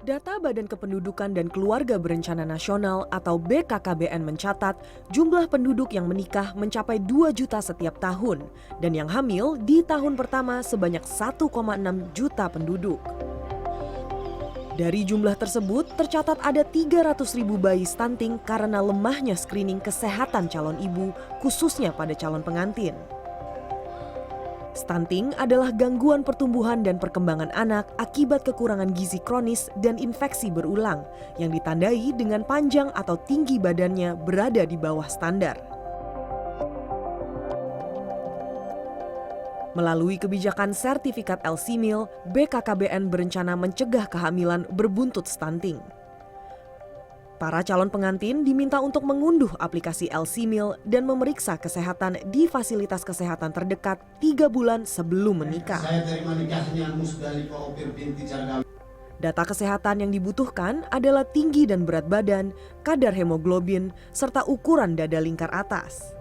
Data Badan Kependudukan dan Keluarga Berencana Nasional atau BKKBN mencatat jumlah penduduk yang menikah mencapai 2 juta setiap tahun dan yang hamil di tahun pertama sebanyak 1,6 juta penduduk. Dari jumlah tersebut, tercatat ada 300.000 bayi stunting karena lemahnya screening kesehatan calon ibu, khususnya pada calon pengantin. Stunting adalah gangguan pertumbuhan dan perkembangan anak akibat kekurangan gizi kronis dan infeksi berulang yang ditandai dengan panjang atau tinggi badannya berada di bawah standar. Melalui kebijakan sertifikat LC-Meal, BKKBN berencana mencegah kehamilan berbuntut stunting. Para calon pengantin diminta untuk mengunduh aplikasi LC-Meal dan memeriksa kesehatan di fasilitas kesehatan terdekat 3 bulan sebelum menikah. Saya terima nikahnya Musdalifah Opir binti Jargawi. Data kesehatan yang dibutuhkan adalah tinggi dan berat badan, kadar hemoglobin, serta ukuran dada lingkar atas.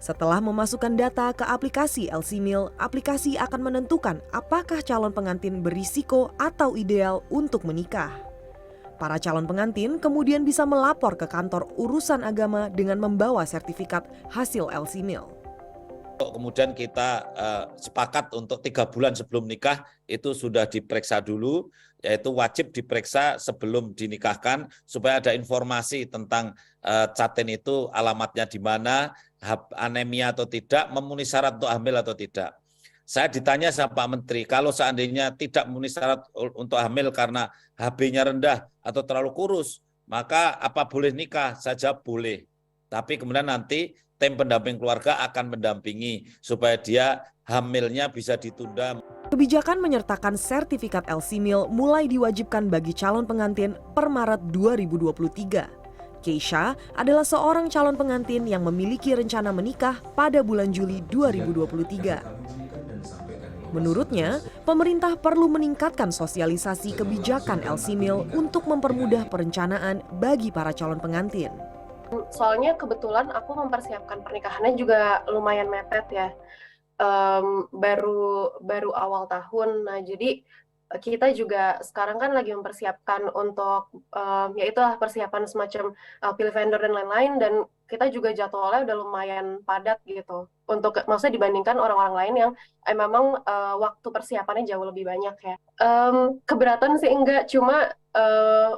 Setelah memasukkan data ke aplikasi LC-Meal, aplikasi akan menentukan apakah calon pengantin berisiko atau ideal untuk menikah. Para calon pengantin kemudian bisa melapor ke kantor urusan agama dengan membawa sertifikat hasil LC-Meal. Kemudian kita sepakat untuk 3 bulan sebelum nikah itu sudah diperiksa dulu, yaitu wajib diperiksa sebelum dinikahkan supaya ada informasi tentang catin itu alamatnya di mana, anemia atau tidak, memenuhi syarat untuk hamil atau tidak. Saya ditanya sama Pak Menteri, kalau seandainya tidak memenuhi syarat untuk hamil karena HB-nya rendah atau terlalu kurus, maka apa boleh nikah? Saya jawab boleh. Tapi kemudian nanti tim pendamping keluarga akan mendampingi supaya dia hamilnya bisa ditunda. Kebijakan menyertakan sertifikat LC-Meal mulai diwajibkan bagi calon pengantin per Maret 2023. Keisha adalah seorang calon pengantin yang memiliki rencana menikah pada bulan Juli 2023. Menurutnya, pemerintah perlu meningkatkan sosialisasi kebijakan LC-Meal untuk mempermudah perencanaan bagi para calon pengantin. Soalnya kebetulan aku mempersiapkan pernikahannya juga lumayan mepet ya, baru awal tahun. Nah jadi kita juga sekarang kan lagi mempersiapkan untuk yaitulah persiapan semacam pilih vendor dan lain-lain, dan kita juga jadwalnya udah lumayan padat gitu. Untuk maksudnya dibandingkan orang-orang lain yang memang waktu persiapannya jauh lebih banyak ya. Keberatan sih enggak, cuma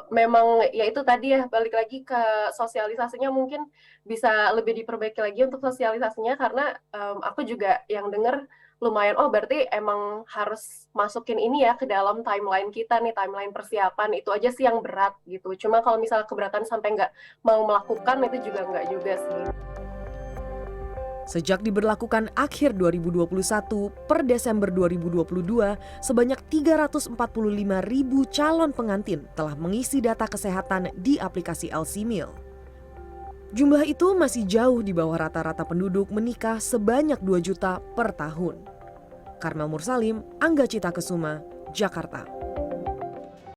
memang ya itu tadi ya, balik lagi ke sosialisasinya mungkin bisa lebih diperbaiki lagi untuk sosialisasinya, karena aku juga yang dengar lumayan, oh berarti emang harus masukin ini ya ke dalam timeline kita nih, timeline persiapan, itu aja sih yang berat gitu. Cuma kalau misalnya keberatan sampai nggak mau melakukan, itu juga nggak juga sih. Sejak diberlakukan akhir 2021 per Desember 2022, sebanyak 345.000 calon pengantin telah mengisi data kesehatan di aplikasi LC-Meal. Jumlah itu masih jauh di bawah rata-rata penduduk menikah sebanyak 2 juta per tahun. Karmel Mursalim, Angga Cita Kesuma, Jakarta.